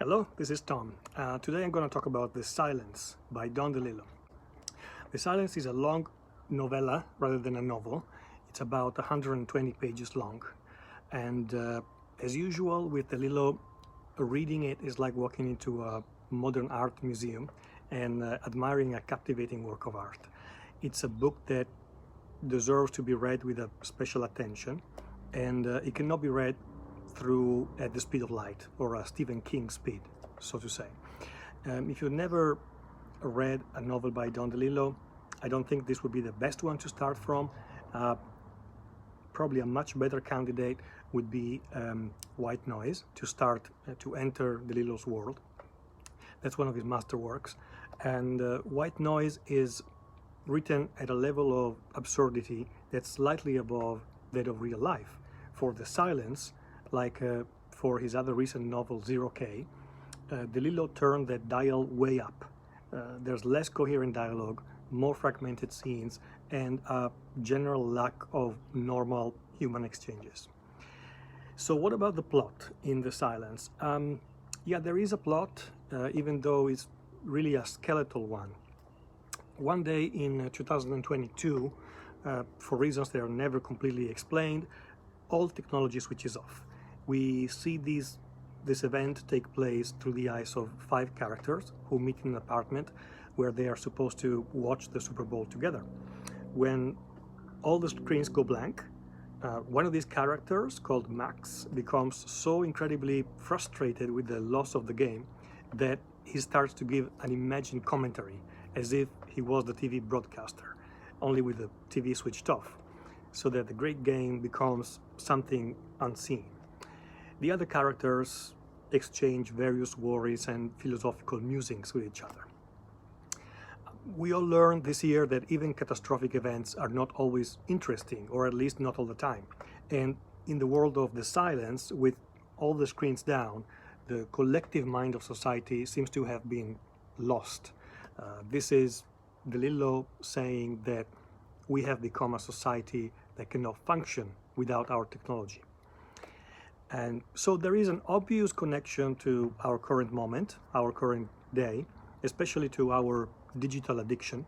Hello, this is Tom. Today I'm going to talk about The Silence by Don DeLillo. The Silence is a long novella rather than a novel. It's about 120 pages long. And as usual with DeLillo, reading it is like walking into a modern art museum and admiring a captivating work of art. It's a book that deserves to be read with a special attention, and it cannot be read through at the speed of light, or a Stephen King speed, so to say. If you've never read a novel by Don DeLillo, I don't think this would be the best one to start from. Probably a much better candidate would be White Noise, to start to enter DeLillo's world. That's one of his masterworks. And White Noise is written at a level of absurdity that's slightly above that of real life. For The Silence, like for his other recent novel, 0K, DeLillo turned that dial way up. There's less coherent dialogue, more fragmented scenes, and a general lack of normal human exchanges. So what about the plot in The Silence? Yeah, there is a plot, even though it's really a skeletal one. One day in 2022, for reasons that are never completely explained, all technology switches off. We see this event take place through the eyes of 5 characters who meet in an apartment where they are supposed to watch the Super Bowl together. When all the screens go blank, one of these characters, called Max, becomes so incredibly frustrated with the loss of the game that he starts to give an imagined commentary, as if he was the TV broadcaster, only with the TV switched off, so that the great game becomes something unseen. The other characters exchange various worries and philosophical musings with each other. We all learned this year that even catastrophic events are not always interesting, or at least not all the time. And in the world of The Silence, with all the screens down, the collective mind of society seems to have been lost. This is DeLillo saying that we have become a society that cannot function without our technology. And so there is an obvious connection to our current moment, our current day, especially to our digital addiction.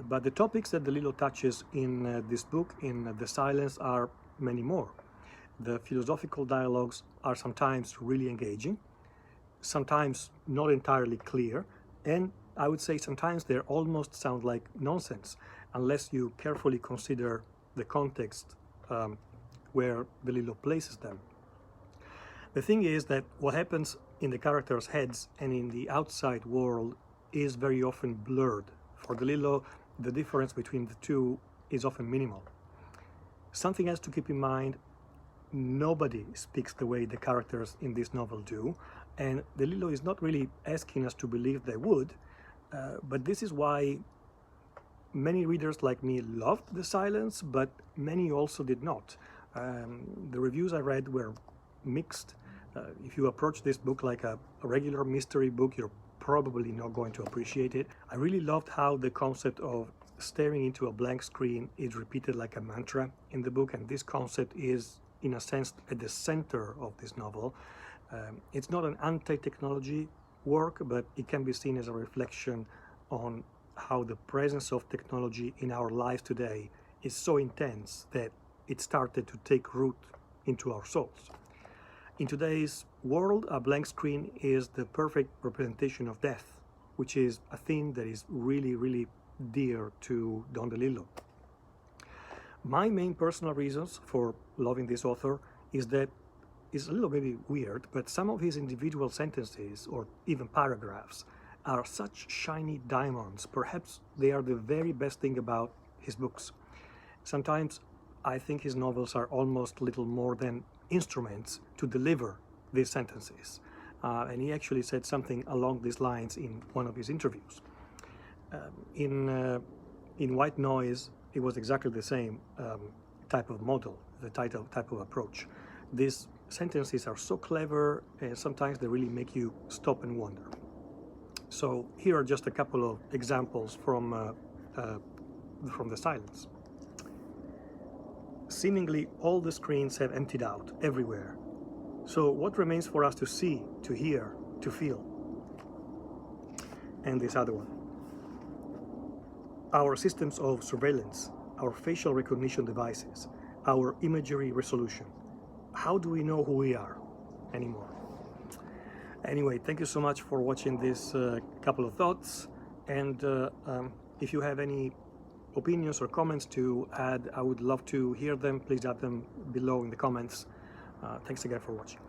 But the topics that DeLillo touches in this book, in The Silence, are many more. The philosophical dialogues are sometimes really engaging, sometimes not entirely clear, and I would say sometimes they almost sound like nonsense, unless you carefully consider the context where DeLillo places them. The thing is that what happens in the characters' heads and in the outside world is very often blurred. For DeLillo, the difference between the two is often minimal. Something else to keep in mind: nobody speaks the way the characters in this novel do, and DeLillo is not really asking us to believe they would, but this is why many readers like me loved The Silence, but many also did not. The reviews I read were mixed. If you approach this book like a regular mystery book, you're probably not going to appreciate it. I really loved how the concept of staring into a blank screen is repeated like a mantra in the book, and this concept is, in a sense, at the center of this novel. It's not an anti-technology work, but it can be seen as a reflection on how the presence of technology in our lives today is so intense that it started to take root into our souls. In today's world, a blank screen is the perfect representation of death, which is a theme that is really, really dear to Don DeLillo. My main personal reasons for loving this author is that it's a little maybe weird, but some of his individual sentences or even paragraphs are such shiny diamonds. Perhaps they are the very best thing about his books. Sometimes I think his novels are almost little more than instruments to deliver these sentences. And he actually said something along these lines in one of his interviews. In White Noise, it was exactly the same type of model, the type of approach. These sentences are so clever, and sometimes they really make you stop and wonder. So here are just a couple of examples from The Silence. Seemingly all the screens have emptied out everywhere. So what remains for us to see, to hear, to feel. And this other one. Our systems of surveillance, our facial recognition devices, our imagery resolution. How do we know who we are anymore? Anyway, thank you so much for watching this couple of thoughts. And if you have any opinions or comments to add, I would love to hear them. Please add them below in the comments. Thanks again for watching.